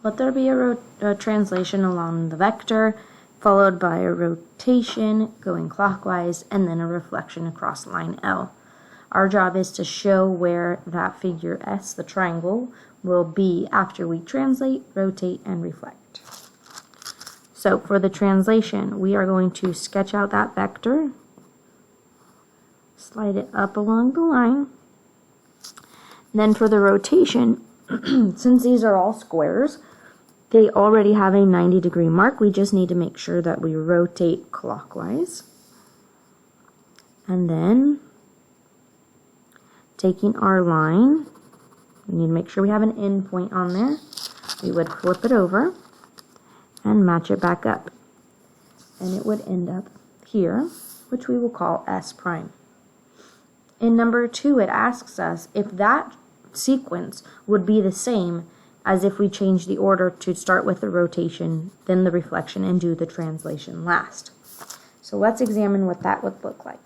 let there be a translation along the vector, followed by a rotation going clockwise, and then a reflection across line L. Our job is to show where that figure S, the triangle, will be after we translate, rotate, and reflect. So for the translation, we are going to sketch out that vector, slide it up along the line. Then for the rotation, since these are all squares, they already have a 90-degree mark. We just need to make sure that we rotate clockwise. And then, taking our line, we need to make sure we have an end point on there. We would flip it over and match it back up. And it would end up here, which we will call S prime. In number 2, it asks us if that sequence would be the same as if we change the order to start with the rotation, then the reflection, and do the translation last. So let's examine what that would look like.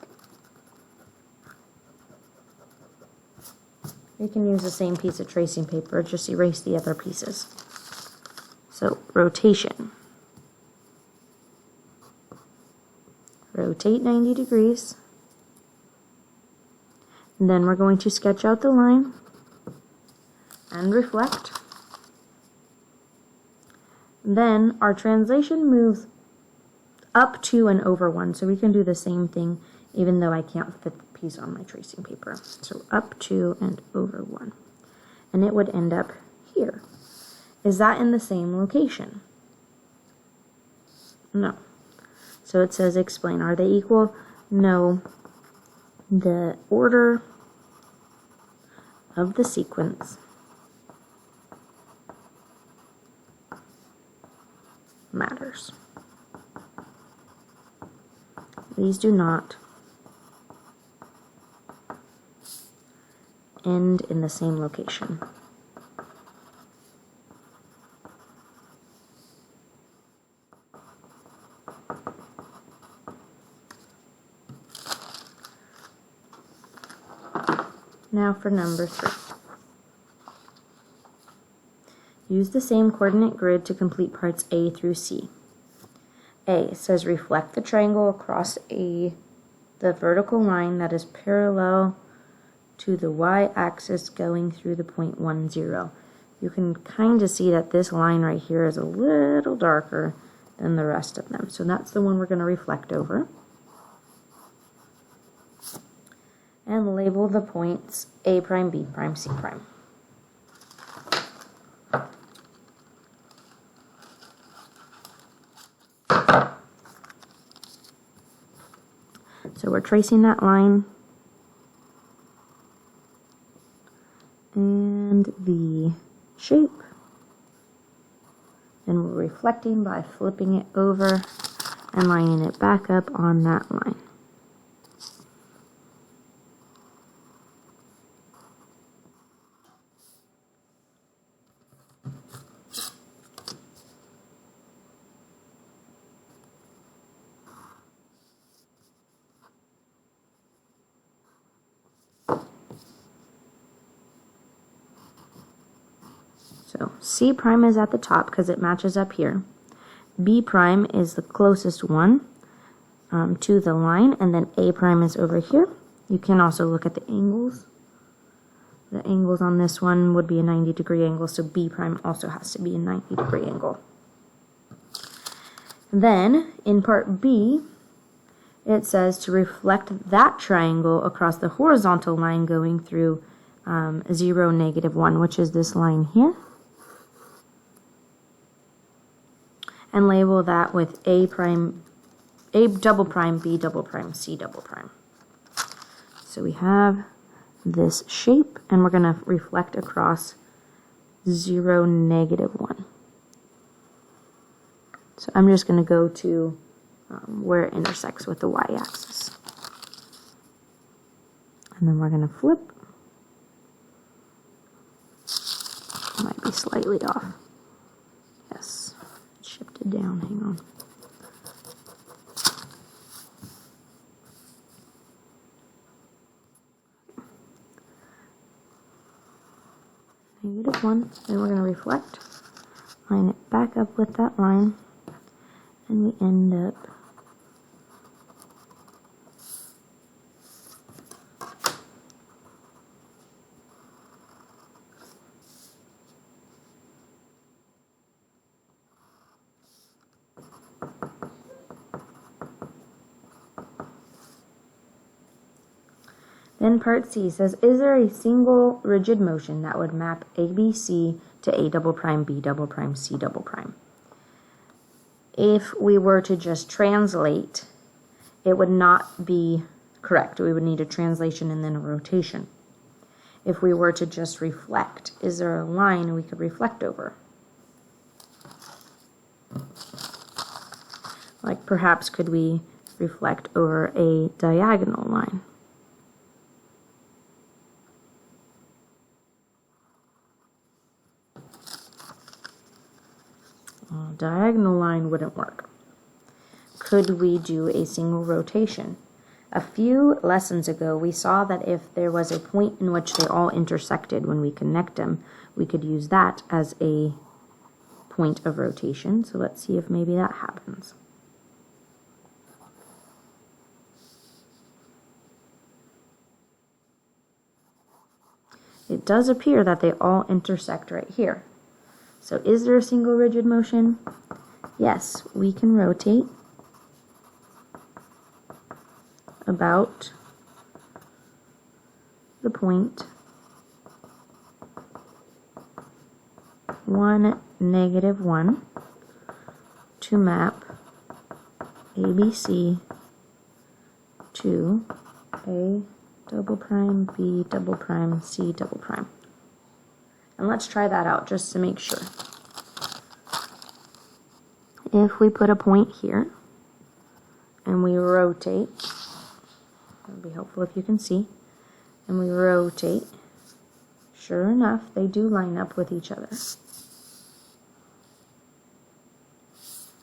We can use the same piece of tracing paper, just erase the other pieces. So, rotation. Rotate 90 degrees. And then we're going to sketch out the line and reflect. Then our translation moves up 2 and over 1, so we can do the same thing even though I can't fit the piece on my tracing paper. So up 2 and over 1. And it would end up here. Is that in the same location? No. So it says explain. Are they equal? No. The order of the sequence matters. These do not end in the same location. Now for number 3. Use the same coordinate grid to complete parts A through C. A says reflect the triangle across the vertical line that is parallel to the y-axis going through the point 1, 0. You can kind of see that this line right here is a little darker than the rest of them. So that's the one we're going to reflect over. And label the points A prime, B prime, C prime. So we're tracing that line and the shape, and we're reflecting by flipping it over and lining it back up on that line. So C prime is at the top because it matches up here. B prime is the closest one to the line, and then A prime is over here. You can also look at the angles. The angles on this one would be a 90-degree angle, so B prime also has to be a 90-degree angle. Then, in part B, it says to reflect that triangle across the horizontal line going through 0, -1, which is this line here. And label that with A double prime, B double prime, C double prime. So we have this shape, and we're going to reflect across 0, -1. So I'm just going to go to where it intersects with the y-axis. And then we're going to flip. Might be slightly off. Yes. Shifted down, hang on. -1, then we're going to reflect line it back up with that line, and we end up Then part C says, is there a single rigid motion that would map ABC to A double prime, B double prime, C double prime? If we were to just translate, it would not be correct. We would need a translation and then a rotation. If we were to just reflect, is there a line we could reflect over? Like perhaps could we reflect over a diagonal line? Diagonal line wouldn't work. Could we do a single rotation? A few lessons ago, we saw that if there was a point in which they all intersected when we connect them, we could use that as a point of rotation. So let's see if maybe that happens. It does appear that they all intersect right here. So is there a single rigid motion? Yes, we can rotate about the point 1, -1 to map ABC to A double prime, B double prime, C double prime. And let's try that out just to make sure. If we put a point here and we rotate, it would be helpful if you can see, and we rotate, sure enough, they do line up with each other.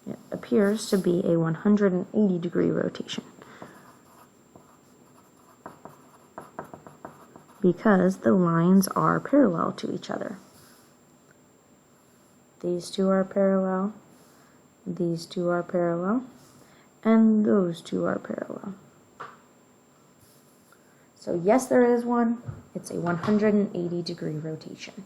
It appears to be a 180-degree rotation, because the lines are parallel to each other. These two are parallel, these two are parallel, and those two are parallel. So yes, there is one. It's a 180-degree rotation.